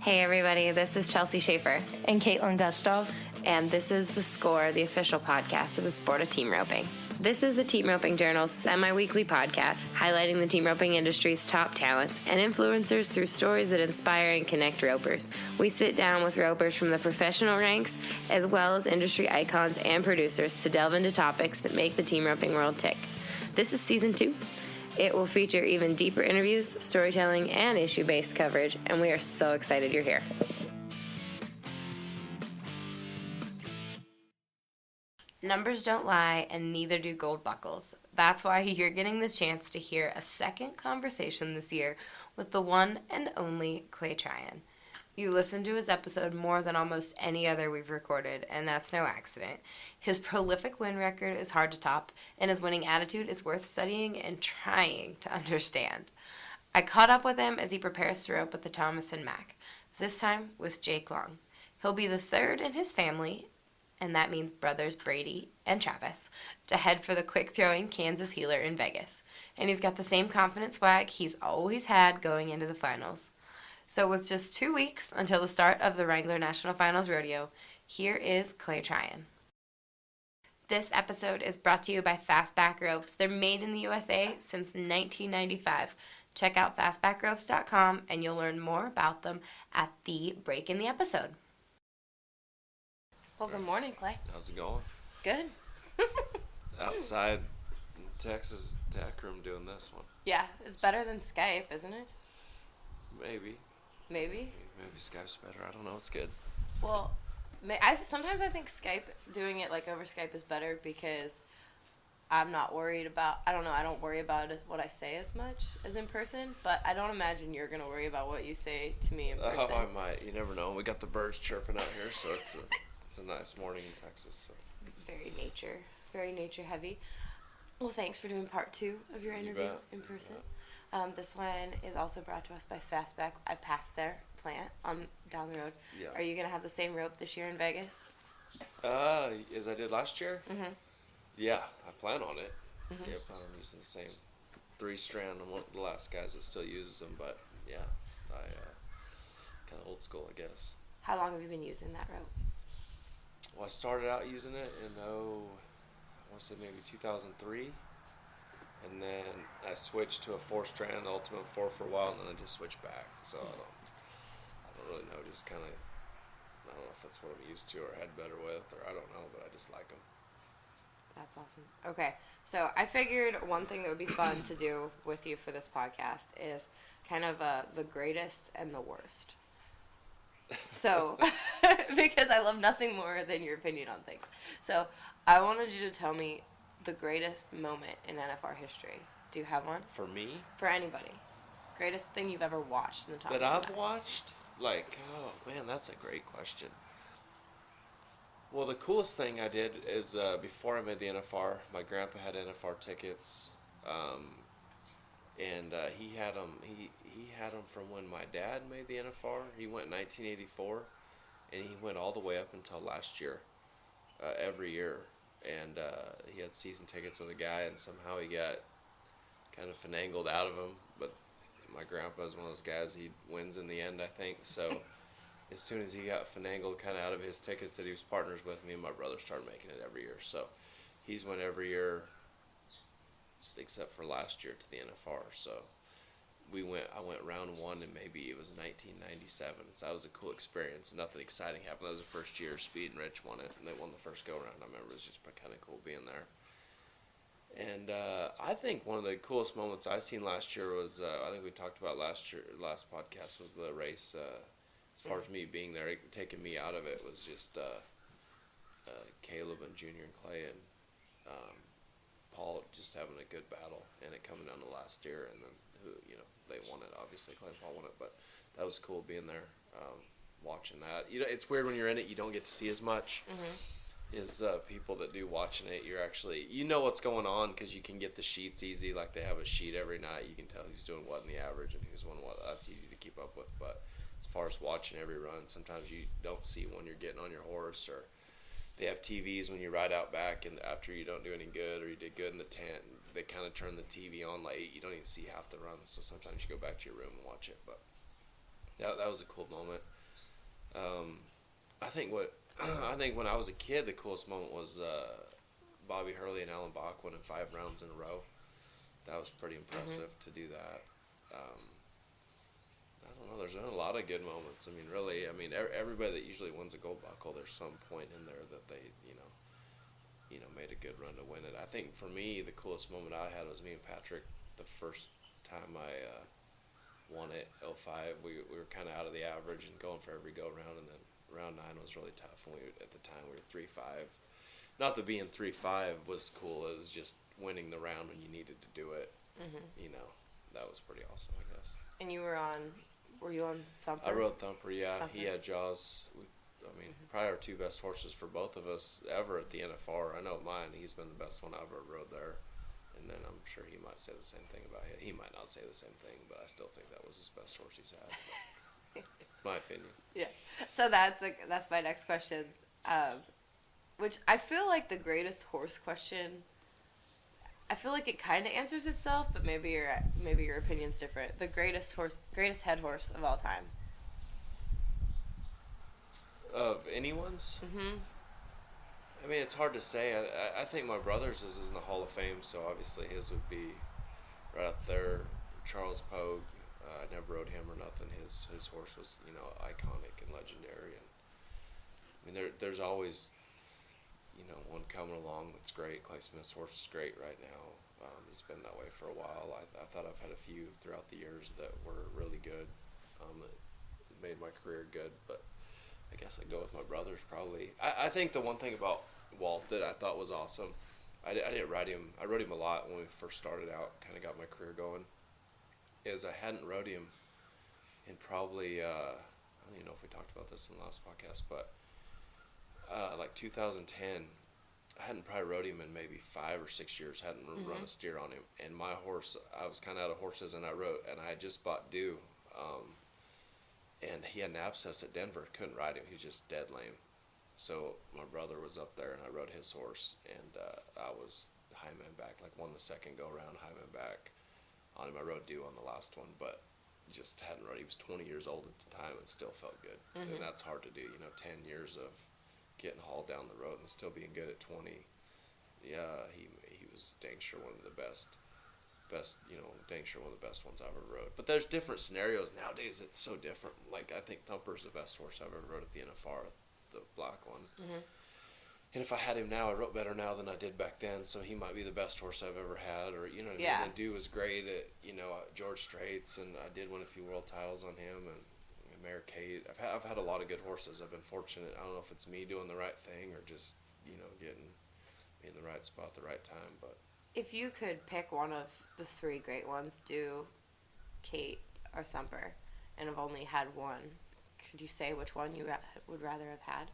Hey everybody, this is Chelsea Schaefer. And Caitlin Gustov. And this is The Score, the official podcast of the sport of team roping. This is the Team Roping Journal's semi-weekly podcast highlighting the team roping industry's top talents and influencers through stories that inspire and connect ropers. We sit down with ropers from the professional ranks as well as industry icons and producers to delve into topics that make the team roping world tick. This is season 2. It will feature even deeper interviews, storytelling, and issue-based coverage, and we are so excited you're here. Numbers don't lie, and neither do gold buckles. That's why you're getting the chance to hear a second conversation this year with the one and only Clay Tryan. You listened to his episode more than almost any other we've recorded, and that's no accident. His prolific win record is hard to top, and his winning attitude is worth studying and trying to understand. I caught up with him as he prepares to rope with the Thomas and Mack, this time with Jake Long. He'll be the third in his family, and that means brothers Brady and Travis, to head for the quick-throwing Kansas Healer in Vegas. And he's got the same confident swag he's always had going into the finals. So with just 2 weeks until the start of the Wrangler National Finals Rodeo, here is Clay Tryan. This episode is brought to you by Fastback Ropes. They're made in the USA since 1995. Check out fastbackropes.com and you'll learn more about them at the break in the episode. Well, good morning, Clay. How's it going? Good. Outside in Texas tech room doing this one. Yeah, it's better than Skype, isn't it? Maybe. Maybe Skype's better. I don't know. It's good. Well, sometimes I think Skype, doing it like over Skype is better because I'm not worried about, I don't worry about what I say as much as in person, but I don't imagine you're going to worry about what you say to me in person. Oh, I might. You never know. We got the birds chirping out here, so it's a nice morning in Texas. So. It's very nature heavy. Well, thanks for doing part 2 of your interview in person. This one is also brought to us by Fastback. I passed their plant down the road. Yeah. Are you going to have the same rope this year in Vegas? As I did last year? Mm-hmm. Yeah, I plan on it. Mm-hmm. Yeah, I plan on using the same 3-strand. I'm one of the last guys that still uses them, but yeah, I kind of old school, I guess. How long have you been using that rope? Well, I started out using it in, I want to say maybe 2003. And then I switched to a 4-strand Ultimate 4 for a while, and then I just switched back. So I don't really know. Just kind of, I don't know if that's what I'm used to or had better with, or I don't know, but I just like them. That's awesome. Okay, so I figured one thing that would be fun to do with you for this podcast is kind of the greatest and the worst. So, because I love nothing more than your opinion on things. So I wanted you to tell me the greatest moment in NFR history. Do you have one? For me? For anybody. Greatest thing you've ever watched in the top. That I've watched? Like, oh man, that's a great question. Well, the coolest thing I did is before I made the NFR, my grandpa had NFR tickets, and he had them. He had them from when my dad made the NFR. He went in 1984, and he went all the way up until last year, every year. And he had season tickets with a guy, and somehow he got kind of finagled out of them. But my grandpa is one of those guys, he wins in the end, I think. So as soon as he got finagled kind of out of his tickets that he was partners with, me and my brother started making it every year. So he's went every year except for last year to the NFR. So I went round 1, and maybe it was 1997. So that was a cool experience. Nothing exciting happened. That was the first year Speed and Rich won it, and they won the first go-around. I remember it was just kind of cool being there. And I think one of the coolest moments I seen last year was, I think we talked about last podcast, was the race. As far as me being there, taking me out of it was just Caleb and Junior and Clay and Paul just having a good battle, and it coming down to last year, and then they won it. Obviously, Clay and Paul won it, but that was cool being there, watching that. It's weird when you're in it, you don't get to see as much. Mm-hmm. Is people that do watching it, you're actually, what's going on because you can get the sheets easy. Like they have a sheet every night. You can tell who's doing what in the average and who's won what. That's easy to keep up with. But as far as watching every run, sometimes you don't see when you're getting on your horse, or they have TVs when you ride out back and after you don't do any good or you did good in the tent. They kind of turn the TV on late. You don't even see half the runs, so sometimes you go back to your room and watch it. But that was a cool moment. Um, I think what I think when I was a kid, the coolest moment was Bobby Hurley and Alan Bach winning 5 rounds in a row. That was pretty impressive to do that. Um, I don't know. There's been a lot of good moments. I mean, really. I mean, everybody that usually wins a gold buckle, there's some point in there that they, made a good run to win it. I think for me, the coolest moment I had was me and Patrick. The first time I won it, '05, we were kind of out of the average and going for every go round, and then round 9 was really tough. And at the time we were 3-5. Not that being 3-5 was cool. It was just winning the round when you needed to do it. That was pretty awesome, I guess. And were you on Thumper? I rode Thumper, yeah. Thumper. He had Jaws. Probably our 2 best horses for both of us ever at the NFR. I know mine, he's been the best one I ever rode there. And then I'm sure he might say the same thing about it. He might not say the same thing, but I still think that was his best horse he's had. My opinion. Yeah. So that's my next question, which I feel like the greatest horse question. I feel like it kind of answers itself, but maybe your opinion's different. The greatest head horse of all time. Of anyone's? Mm-hmm. I mean, it's hard to say. I think my brother's is in the Hall of Fame, so obviously his would be right up there. Charles Pogue, I never rode him or nothing. His horse was, iconic and legendary. And I mean, there's always, one coming along that's great. Clay Smith's horse is great right now. He's been that way for a while. I thought I've had a few throughout the years that were really good. That made my career good, but I guess I'd go with my brothers probably. I think the one thing about Walt that I thought was awesome, I didn't ride him. I rode him a lot when we first started out, kind of got my career going, is I hadn't rode him in probably, I don't even know if we talked about this in the last podcast, but like 2010, I hadn't probably rode him in maybe 5 or 6 years, hadn't run a steer on him. And my horse, I was kind of out of horses, and I had just bought Dew. And he had an abscess at Denver. Couldn't ride him. He was just dead lame. So my brother was up there, and I rode his horse, and I was high man back, like won the second go round, high man back on him. I rode Dew on the last one, but just hadn't rode. He was 20 years old at the time and still felt good. And that's hard to do, 10 years of getting hauled down the road and still being good at 20. Yeah, he was dang sure one of the best, dang sure one of the best ones I ever rode. But there's different scenarios nowadays. It's so different. Like, I think Thumper's the best horse I've ever rode at the NFR, the black one. And if I had him now, I rode better now than I did back then. So he might be the best horse I've ever had, or Yeah. And Dew was great at George Straits, and I did win a few world titles on him, and Mare Kate. I've had a lot of good horses. I've been fortunate. I don't know if it's me doing the right thing or just getting in the right spot at the right time, but. If you could pick one of the 3 great ones, Dew, Kate, or Thumper, and have only had one, could you say which one you would rather have had?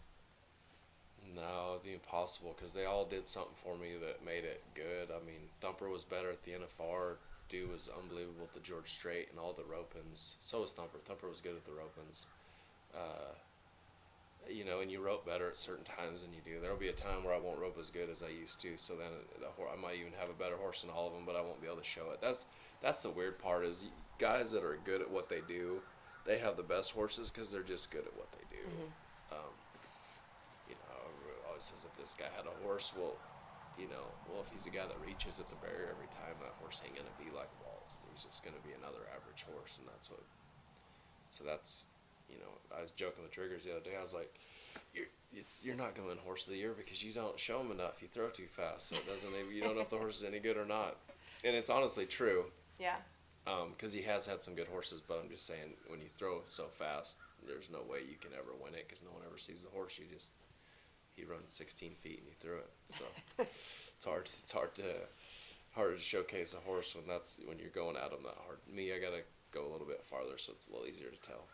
No, it'd be impossible because they all did something for me that made it good. I mean, Thumper was better at the NFR. Dew was unbelievable at the George Strait and all the ropins. So was Thumper. Thumper was good at the ropins. And you rope better at certain times than you do. There'll be a time where I won't rope as good as I used to, so then I might even have a better horse than all of them, but I won't be able to show it. That's the weird part is guys that are good at what they do, they have the best horses because they're just good at what they do. Always says if this guy had a horse, well, if he's a guy that reaches at the barrier every time, that horse ain't going to be like Walt. He's just going to be another average horse, and that's what. So that's. I was joking with Triggers the other day. I was like, you're not going to win Horse of the Year because you don't show him enough. You throw too fast, so it doesn't. You don't know if the horse is any good or not. And it's honestly true. Yeah. Because he has had some good horses, but I'm just saying when you throw so fast, there's no way you can ever win it because no one ever sees the horse. He runs 16 feet and you threw it. So it's hard to showcase a horse when you're going at him that hard. Me, I gotta go a little bit farther, so it's a little easier to tell.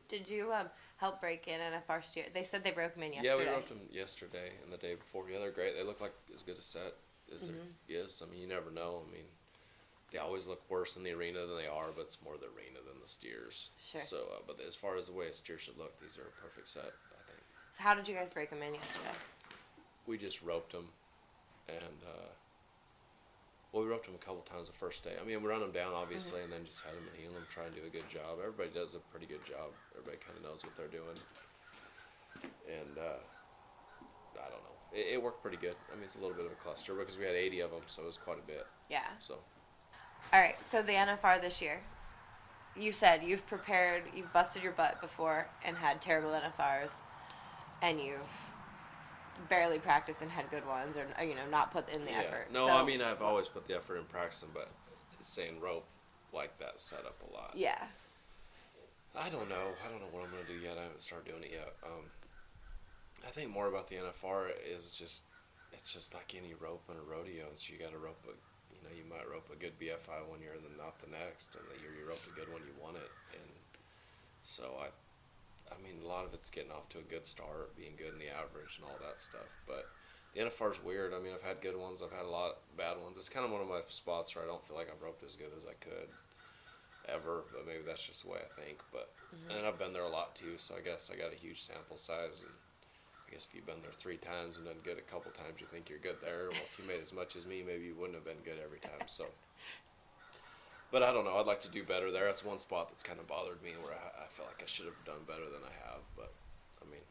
Did you help break in NFR steer? They said they broke them in yesterday. Yeah, we roped them yesterday and the day before. Yeah, they're great. They look like as good a set as there is. I mean, you never know. I mean, they always look worse in the arena than they are, but it's more the arena than the steers. Sure. So, but as far as the way a steer should look, these are a perfect set, I think. So how did you guys break them in yesterday? We just roped them, and Well, we roped him a couple times the first day. I mean, we run him down, obviously, and then just had him and heel him, try and do a good job. Everybody does a pretty good job. Everybody kind of knows what they're doing. And I don't know. It worked pretty good. I mean, it's a little bit of a cluster because we had 80 of them, so it was quite a bit. Yeah. So. All right, so the NFR this year. You said you've prepared, you've busted your butt before and had terrible NFRs, and you've barely practiced and had good ones, or not put in the effort. No, so, I mean, I've always put the effort in practicing, but staying rope like that set up a lot. Yeah. I don't know what I'm gonna do yet. I haven't started doing it yet. I think more about the NFR is it's just like any rope in a rodeo. You got to rope you might rope a good BFI one year and then not the next, and the year you rope a good one, you won it. And so I mean, a lot of it's getting off to a good start, being good in the average and all that stuff. But the NFR's weird. I mean, I've had good ones. I've had a lot of bad ones. It's kind of one of my spots where I don't feel like I've roped as good as I could ever, but maybe that's just the way I think. But and I've been there a lot too, so I guess I got a huge sample size. And I guess if you've been there 3 times and done good a couple times, you think you're good there. Well, if you made as much as me, maybe you wouldn't have been good every time. So, but I don't know. I'd like to do better there. That's one spot that's kind of bothered me where I feel like I should have done better than I have. But I mean,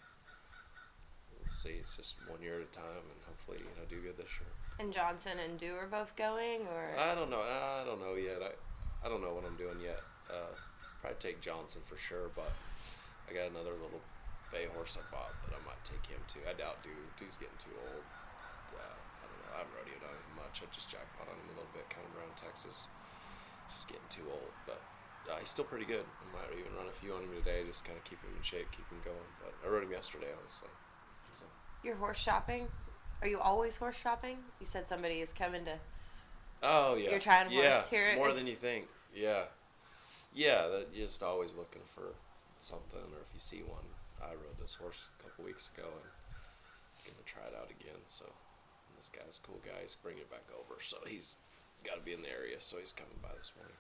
we'll see. It's just 1 year at a time, and hopefully, do good this year. And Johnson and Dew are both going, or I don't know. I don't know yet. I don't know what I'm doing yet. Probably take Johnson for sure, but I got another little bay horse I bought that I might take him to. I doubt Dew's getting too old. I don't know. I haven't rodeoed on him much. I just jackpot on him a little bit, kind of around Texas. Just getting too old, but he's still pretty good. I might even run a few on him today, just kind of keep him in shape, keep him going. But I rode him yesterday, honestly. So. You're horse shopping? Are you always horse shopping? You said somebody is coming to. Oh yeah. You're trying horse here. More than you think. Yeah. Yeah, that you're just always looking for something, or if you see one. I rode this horse a couple weeks ago and I'm gonna try it out again. So this guy's a cool guy. He's bringing it back over, so he's got to be in the area. So he's coming by this morning.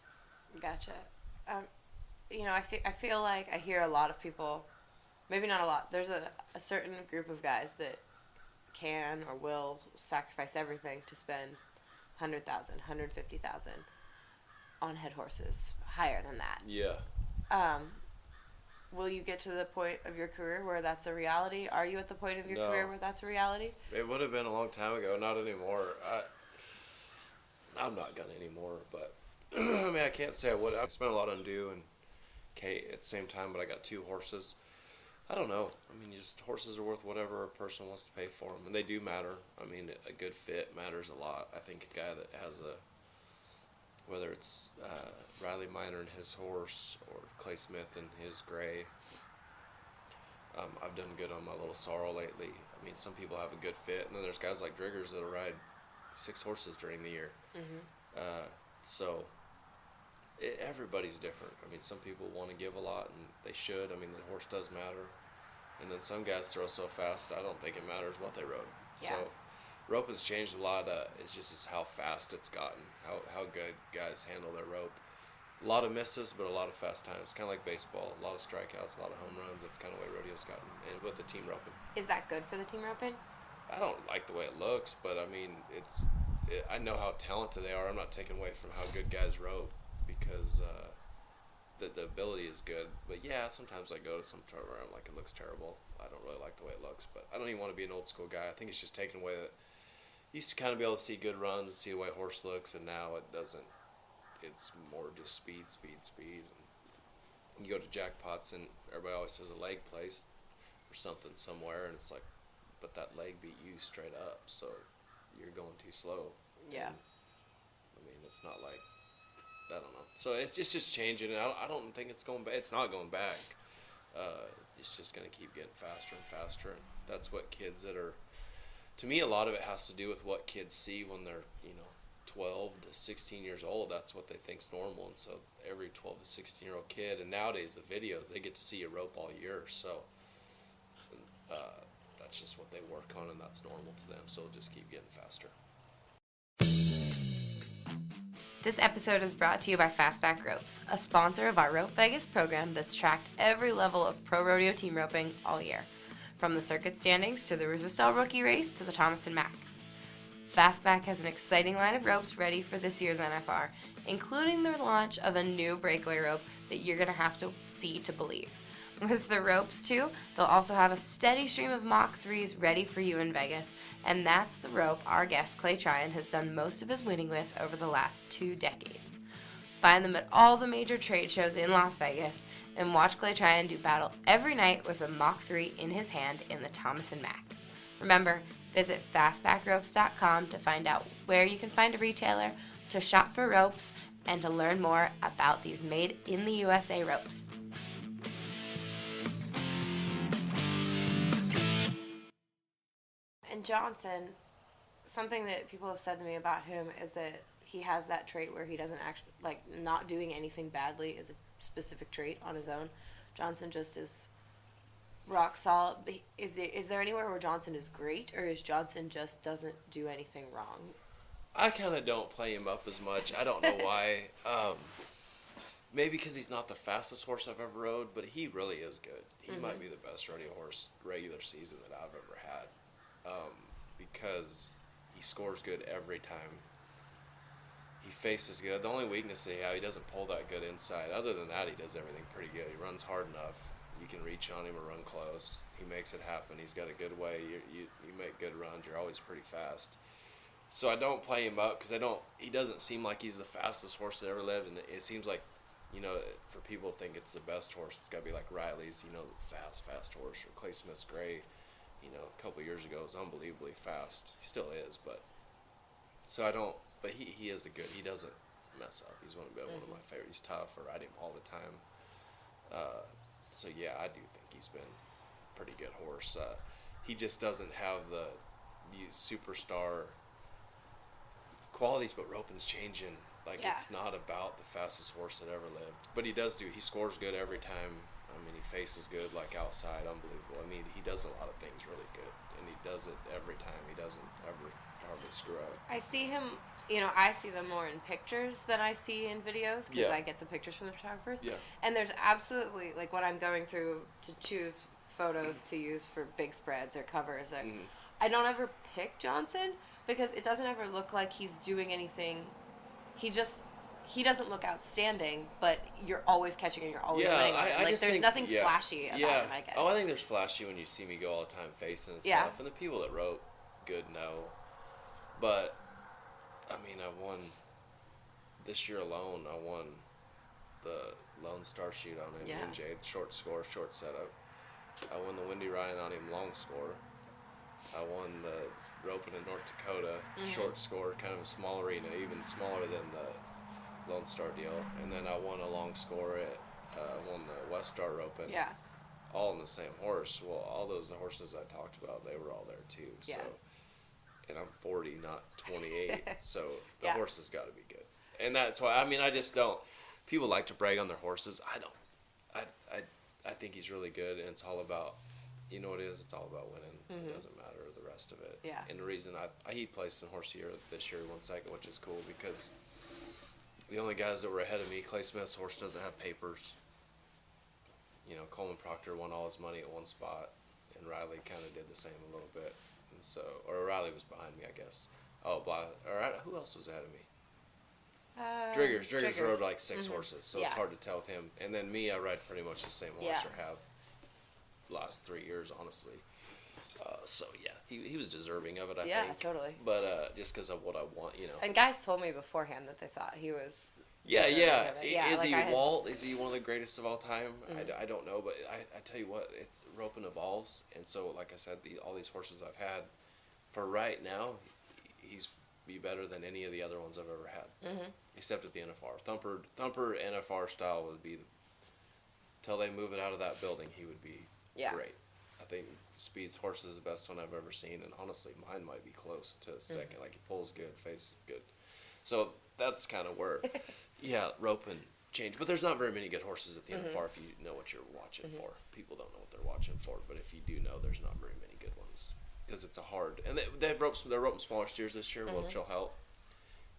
Gotcha. I feel like I hear a lot of people, maybe not a lot. There's a certain group of guys that can or will sacrifice everything to spend $100,000, $150,000 on head horses, higher than that. Yeah. Will you get to the point of your career where that's a reality? Are you at the point of your career where that's a reality? It would have been a long time ago. Not anymore. I'm not gonna anymore. But I mean, I can't say I would. I spent a lot on Dew and Kate at the same time, but I got 2 horses. I don't know. I mean, just horses are worth whatever a person wants to pay for them, and they do matter. I mean, a good fit matters a lot. I think a guy that has whether it's Riley Minor and his horse or Clay Smith and his gray. I've done good on my little sorrel lately. I mean, some people have a good fit, and then there's guys like Driggers that'll ride 6 horses during the year. So everybody's different. I mean, some people want to give a lot, and they should. I mean, the horse does matter. And then some guys throw so fast, I don't think it matters what they rode. Yeah. So rope has changed a lot. It's just how fast it's gotten, how good guys handle their rope. A lot of misses, but a lot of fast times. Kind of like baseball. A lot of strikeouts, a lot of home runs. That's kind of the way rodeo's gotten, and with the team roping. Is that good for the team roping? I don't like the way it looks, but I mean, I know how talented they are. I'm not taking away from how good guys rope because the ability is good. But yeah, sometimes I go to some tour where I'm like, it looks terrible. I don't really like the way it looks, but I don't even want to be an old school guy. I think it's just taken away that you used to kind of be able to see good runs, see the way a horse looks, and now it doesn't. It's more just speed. And you go to jackpots, and everybody always says a leg place or something somewhere, and it's like, but that leg beat you straight up, so you're going too slow. Yeah. And, I mean, it's not like, I don't know. So it's just changing, and I don't think it's going back. It's not going back. It's just going to keep getting faster and faster, and that's what kids that are, to me, a lot of it has to do with what kids see when they're, 12 to 16 years old. That's what they think's normal, and so every 12 to 16-year-old kid, and nowadays the videos, they get to see a rope all year, so that's just what they work on, and that's normal to them, so it'll just keep getting faster. This episode is brought to you by Fastback Ropes, a sponsor of our Rope Vegas program that's tracked every level of pro rodeo team roping all year, from the circuit standings to the Resistol rookie race to the Thomas and Mack. Fastback has an exciting line of ropes ready for this year's NFR, including the launch of a new breakaway rope that you're going to have to see to believe. With the ropes, too, they'll also have a steady stream of Mach 3s ready for you in Vegas, and that's the rope our guest Clay Tryan has done most of his winning with over the last 2 decades. Find them at all the major trade shows in Las Vegas, and watch Clay Tryan do battle every night with a Mach 3 in his hand in the Thomas Mack. Remember, visit fastbackropes.com to find out where you can find a retailer, to shop for ropes, and to learn more about these made in the USA ropes. And Johnson, something that people have said to me about him is that he has that trait where he doesn't actually, like, not doing anything badly is a specific trait on his own. Johnson just is rock solid. Is there anywhere where Johnson is great, or is Johnson just doesn't do anything wrong? I kind of don't play him up as much. I don't know why. Maybe because he's not the fastest horse I've ever rode, but he really is good. He might be the best rodeo horse regular season that I've ever had. Because he scores good every time. He faces good. The only weakness he doesn't pull that good inside. Other than that, he does everything pretty good. He runs hard enough. You can reach on him or run close. He makes it happen. He's got a good way. You make good runs. You're always pretty fast. So I don't play him up because he doesn't seem like he's the fastest horse that ever lived. And it seems like, for people to think it's the best horse, it's got to be like Riley's, fast horse, or Clay Smith's great. A couple of years ago, it was unbelievably fast. He still is, but he is he doesn't mess up. He's one of my favorites. He's tough. I ride him all the time. So yeah, I do think he's been a pretty good horse. He just doesn't have the superstar qualities, but roping's changing. It's not about the fastest horse that ever lived, but he scores good every time. He faces good, outside, unbelievable. He does a lot of things really good, and he does it every time. He doesn't ever hardly screw up. I see him, I see them more in pictures than I see in videos, because I get the pictures from the photographers. Yeah. And there's absolutely, when I'm going through to choose photos to use for big spreads or covers, I don't ever pick Johnson, because it doesn't ever look like he's doing anything. He doesn't look outstanding, but you're always catching and you're always winning. There's nothing flashy about him, I guess. Oh, I think there's flashy when you see me go all the time facing and stuff. And the people that wrote good know. But, I won this year alone. I won the Lone Star Shoot on him, Jade, short score, short setup. I won the Windy Ryan on him, long score. I won the roping in North Dakota, short score, kind of a small arena, even smaller than the Lone Star deal, and then I won a long score at won the West Star Roping. Yeah. All in the same horse. Well, all those horses I talked about, they were all there too. Yeah. So, and I'm 40, not 28. So the horse has got to be good, and that's why. I just don't. People like to brag on their horses. I don't. I think he's really good, and it's all about. You know what it is? It's all about winning. It doesn't matter the rest of it. Yeah. And the reason he placed in horse year this year 1 second, which is cool because. The only guys that were ahead of me, Clay Smith's horse doesn't have papers. Coleman Proctor won all his money at one spot, and Riley kind of did the same a little bit. And so, or Riley was behind me, I guess. Who else was ahead of me? Driggers rode 6 horses, so it's hard to tell with him. And then me, I ride pretty much the same horse, or have the last 3 years, honestly. He was deserving of it, I think. Yeah, totally. But just because of what I want, And guys told me beforehand that they thought he was. Yeah. Is he Walt? Is he one of the greatest of all time? I don't know, but I tell you what, roping evolves, and so like I said, all these horses I've had, for right now, he's be better than any of the other ones I've ever had, except at the NFR. Thumper NFR style would be, till they move it out of that building, he would be great. I think Speed's horse is the best one I've ever seen, and honestly, mine might be close to second. He pulls good, face good. So that's kind of where, roping changed. But there's not very many good horses at the NFR if you know what you're watching for. People don't know what they're watching for, but if you do know, there's not very many good ones because it's a hard. And they're roping smaller steers this year, which will help.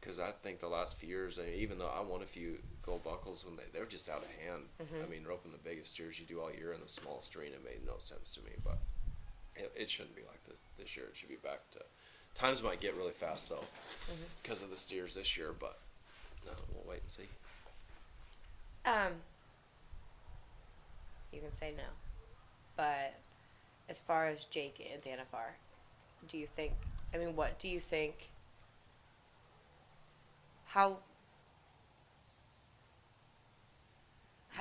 Because I think the last few years, even though I won a few gold buckles when they were just out of hand. Roping the biggest steers you do all year in the smallest arena made no sense to me. But it shouldn't be like this year. It should be back to Times might get really fast though, because of the steers this year. But no, we'll wait and see. You can say no, but as far as Jake and Danifar, do you think? I mean, what do you think? How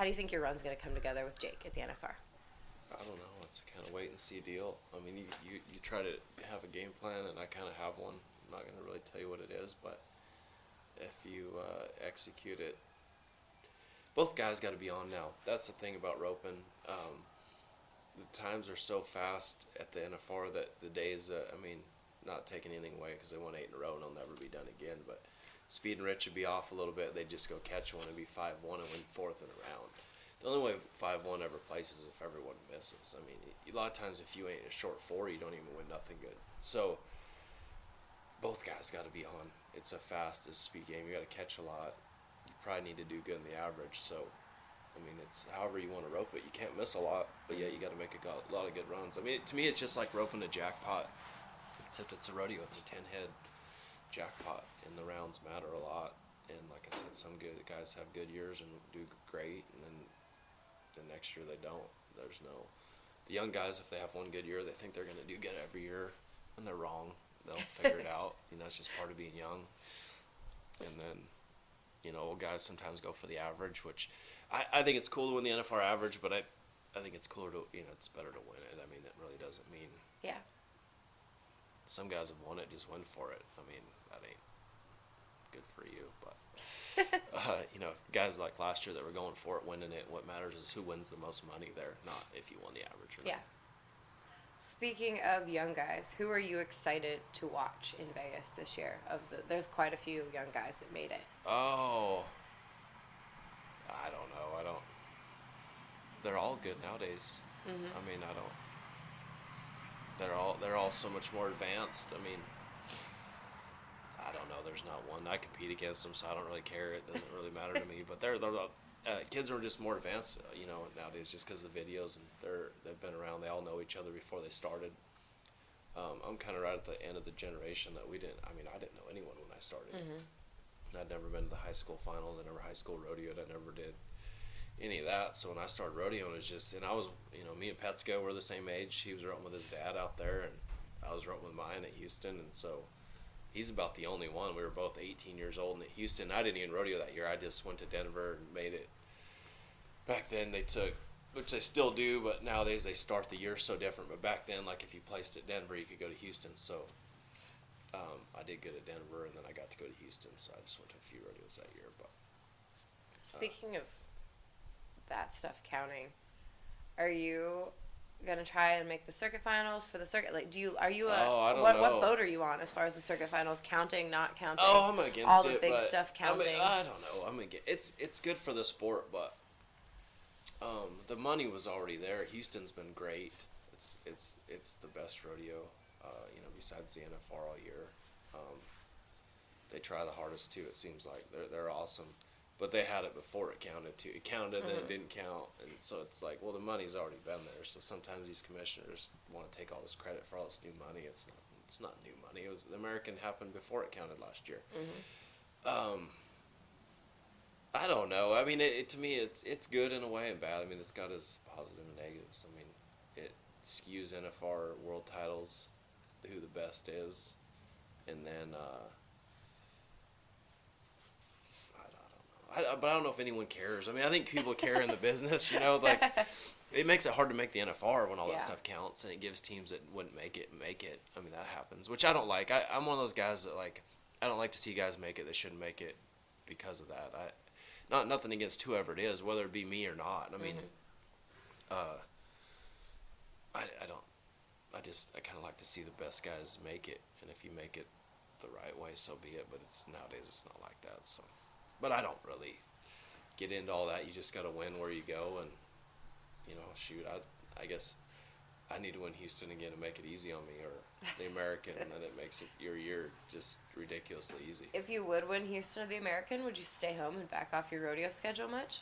do you think your run's going to come together with Jake at the NFR? I don't know. It's a kind of wait and see deal. I mean, you try to have a game plan, and I kind of have one. I'm not going to really tell you what it is, but if you execute it, both guys got to be on now. That's the thing about roping. The times are so fast at the NFR that the days, I mean, not taking anything away because they won 8 in a row and they'll never be done again, but Speed and Rich would be off a little bit. They'd just go catch one and be 5-1 and win 4th in a round. The only way 5-1 ever plays is if everyone misses. I mean, a lot of times if you ain't a short 4, you don't even win nothing good. So both guys got to be on. It's a fast speed game. You got to catch a lot. You probably need to do good in the average. So, I mean, it's however you want to rope it. You can't miss a lot, but yeah, you got to make a lot of good runs. I mean, to me, it's just like roping a jackpot, except it's a rodeo. It's a 10-head jackpot, and the rounds matter a lot. And like I said, some good guys have good years and do great, and then the next year they don't. There's no the young guys, if they have one good year, they think they're going to do good every year, and they're wrong. They'll figure it out. You know, it's just part of being young. And then, you know, old guys sometimes go for the average, which I think it's cool to win the NFR average, but I think it's cooler to, you know, it's better to win it. I mean, it really doesn't mean. Yeah. Some guys have won it, just win for it. I mean, that ain't good for you, but. You know, guys like last year that were going for it, winning it, what matters is who wins the most money there, not if you won the average or not. Yeah. Speaking of young guys, who are you excited to watch in Vegas this year? There's quite a few young guys that made it. Oh, I don't know. They're all good nowadays. Mm-hmm. I mean, they're all so much more advanced. I mean, I don't know. There's not one. I compete against them, so I don't really care. It doesn't really matter to me. But they're kids are just more advanced, you know, nowadays, just because of the videos, and they've been around. They all know each other before they started. I'm kind of right at the end of the generation that we didn't. I mean, I didn't know anyone when I started. Mm-hmm. I'd never been to the high school finals. I never high school rodeoed. I never did any of that. So when I started rodeoing, it was just, and I was, you know, me and Petsko were the same age. He was roping with his dad out there, and I was roping with mine at Houston, and so. He's about the only one. We were both 18 years old, and at Houston, I didn't even rodeo that year. I just went to Denver and made it. Back then, they took, which they still do, but nowadays they start the year so different. But back then, like if you placed at Denver, you could go to Houston. So I did good at Denver, and then I got to go to Houston. So I just went to a few rodeos that year. But speaking of that stuff counting, are you gonna try and make the circuit finals for the circuit? Like, are you I don't know. What boat are you on as far as the circuit finals, counting, not counting? Oh, I'm against all the it, big but stuff counting. I don't know. I'm against. It's good for the sport, but the money was already there. Houston's been great. It's the best rodeo, you know, besides the NFR all year. They try the hardest too. It seems like they're awesome. But they had it before it counted too. It counted, then it didn't count, and so it's like, well, the money's already been there. So sometimes these commissioners want to take all this credit for all this new money. It's not new money. It was the American happened before it counted last year. Mm-hmm. I don't know. I mean, to me, it's good in a way and bad. I mean, it's got its positive and negatives. I mean, it skews NFR world titles, who the best is, and then. But I don't know if anyone cares. I mean, I think people care in the business, you know, like it makes it hard to make the NFR when all that stuff counts, and it gives teams that wouldn't make it. I mean, that happens, which I don't like. I'm one of those guys that like, I don't like to see guys make it that shouldn't make it because of that. Nothing against whoever it is, whether it be me or not. I mean, I kind of like to see the best guys make it, and if you make it the right way, so be it. But nowadays it's not like that, so. But I don't really get into all that. You just got to win where you go, and you know, shoot, I guess I need to win Houston again to make it easy on me, or the American, and then it makes it your year just ridiculously easy. If you would win Houston or the American, would you stay home and back off your rodeo schedule much?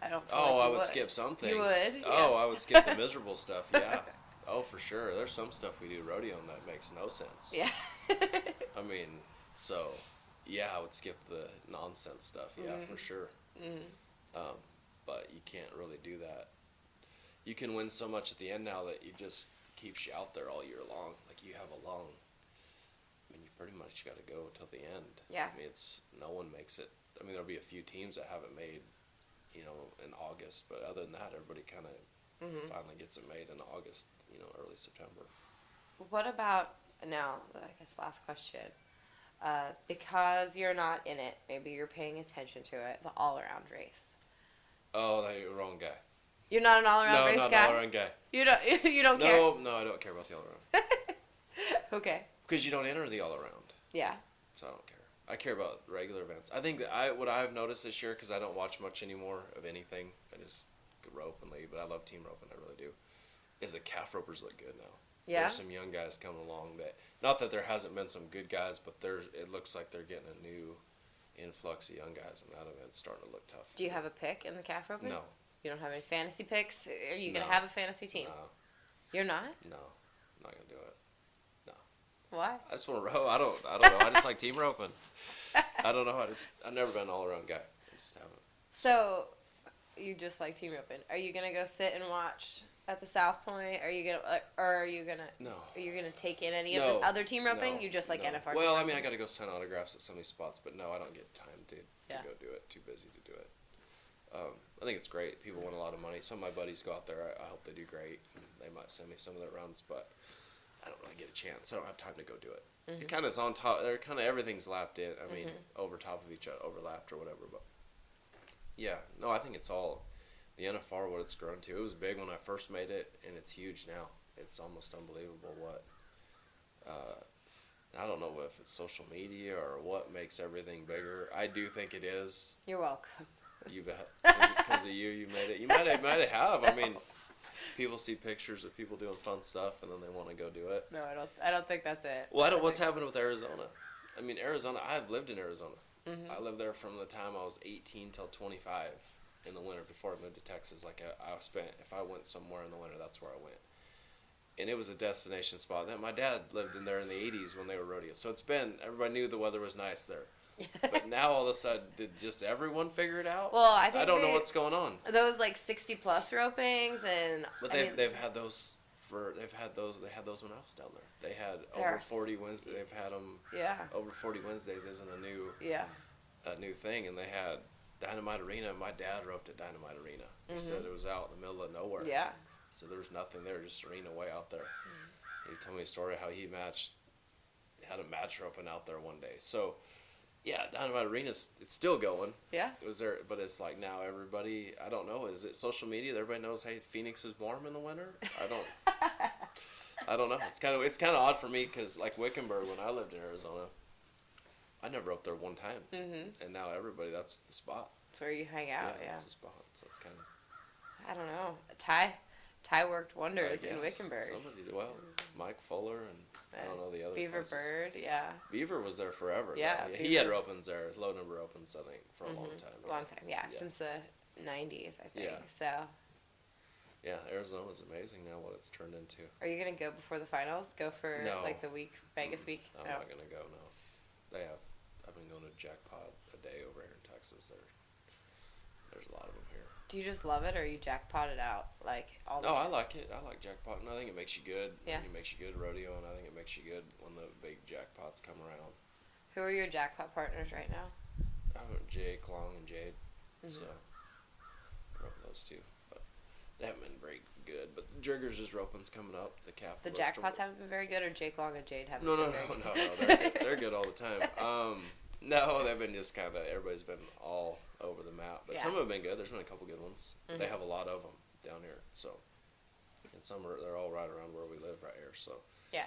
I don't. I would skip some things. You would. Oh, I would skip the miserable stuff. Yeah, Oh, for sure. There's some stuff we do rodeo and that makes no sense. Yeah. I mean, so, yeah, I would skip the nonsense stuff. Yeah, for sure. But you can't really do that. You can win so much at the end now that it just keeps you out there all year long. Like, you have a long, I mean, you pretty much got to go till the end. Yeah. I mean, no one makes it. I mean, there'll be a few teams that haven't made, in August, but other than that, everybody kind of finally gets it made in August, early September. What about, now, I guess last question. Because you're not in it, maybe you're paying attention to it, the all-around race. Oh, you're the wrong guy. You're not an all-around race guy? No, not an all-around guy. You don't care? No, I don't care about the all-around. Okay. Because you don't enter the all-around. Yeah. So I don't care. I care about regular events. I think that what I've noticed this year, because I don't watch much anymore of anything, I just rope and lead, but I love team roping, I really do, is that calf ropers look good now. Yeah. There's some young guys coming along that, not that there hasn't been some good guys, but it looks like they're getting a new influx of young guys, and that event's starting to look tough. Do you have a pick in the calf roping? No. You don't have any fantasy picks? Are you going to No. have a fantasy team? No. You're not? No. I'm not going to do it. No. Why? I just want to row. I don't know. I just like team roping. I don't know. I've never been an all-around guy. I just haven't. So, you just like team roping. Are you going to go sit and watch at the South Point? Are you going to, or are you going to, No. Are you going to take in any of the other team roping? No, You just like no. NFR? Well, I mean, I got to go sign autographs at some of these spots, but no, I don't get time to Yeah. go do it. Too busy to do it. I think it's great. People win a lot of money. Some of my buddies go out there. I hope they do great. They might send me some of their runs, but I don't really get a chance. I don't have time to go do it. It kind of is on top. They're kind of everything's lapped in. I mean, over top of each other, overlapped or whatever. But yeah, no, I think it's all the NFR what it's grown to. It was big when I first made it, and it's huge now. It's almost unbelievable what. I don't know if it's social media or what makes everything bigger. I do think it is. You're welcome. You bet. Because of you made it. You might have. I mean, people see pictures of people doing fun stuff, and then they want to go do it. No, I don't think that's it. Well, what's happened with Arizona? I mean, Arizona. I've lived in Arizona. Mm-hmm. I lived there from the time I was 18 till 25 in the winter before I moved to Texas. Like if I went somewhere in the winter, that's where I went. And it was a destination spot. Then my dad lived in there in the 80s when they were rodeo. So everybody knew the weather was nice there. But now all of a sudden, did just everyone figure it out? Well, I think I don't know what's going on. Those like 60+ ropings and. But they've had those they had those when I was down there. They had over 40 Wednesdays. They've had them. Yeah. Over 40 Wednesdays isn't a new thing, and they had Dynamite Arena. My dad roped at Dynamite Arena. He said it was out in the middle of nowhere. Yeah. So there was nothing there, just arena way out there. He told me a story how he had a match roping out there one day. So. Yeah, Dynamite Arena's it's still going. Yeah. It was there, but it's like now everybody. I don't know. Is it social media? That everybody knows. Hey, Phoenix is warm in the winter. I don't know. It's kind of odd for me because like Wickenburg when I lived in Arizona, I never roped there one time, and now everybody that's the spot. That's where you hang out. Yeah. That's the spot. So it's kind of. I don't know. Ty worked wonders in Wickenburg. Somebody did well. Mike Fuller and. I don't know the other Beaver places. Bird, yeah. Beaver was there forever. Yeah. He had opens there, low number opens, I think, for a long time. Right? Long time, yeah, since the 90s, I think. Yeah. So. Yeah, Arizona's amazing now. What it's turned into. Are you gonna go before the finals? Go for like the week, Vegas week? I'm not gonna go. No, I've been going to Jackpot a day over here in Texas. There's a lot of them here. Do you just love it, or you jackpot it out like all the time? I like it. I like jackpot, and I think it makes you good. Yeah. It makes you good at rodeo, and I think it makes you good when the big jackpots come around. Who are your jackpot partners right now? Jake Long and Jade. So, those two. But they haven't been very good. But Jiggers' roping's coming up. The jackpots haven't been very good, or Jake Long and Jade haven't been very good? No. They're good all the time. No, they've been just kind of, everybody's been all over the map. But some have been good. There's been a couple good ones. They have a lot of them down here. So, and they're all right around where we live right here. So, yeah,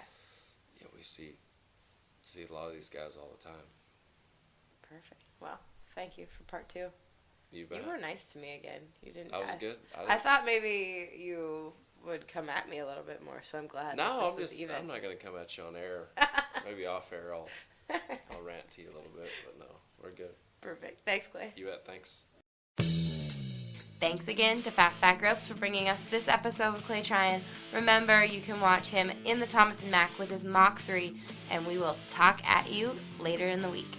we see a lot of these guys all the time. Perfect. Well, thank you for part 2. You bet. You were nice to me again. You didn't. I was good. I thought maybe you would come at me a little bit more, so I'm glad. No, I'm not going to come at you on air. Maybe off air I'll rant to you a little bit, but no, we're good. Perfect. Thanks, Clay. You bet. Thanks. Thanks again to Fastback Ropes for bringing us this episode with Clay Tryan. Remember, you can watch him in the Thomas Mack with his Mach 3, and we will talk at you later in the week.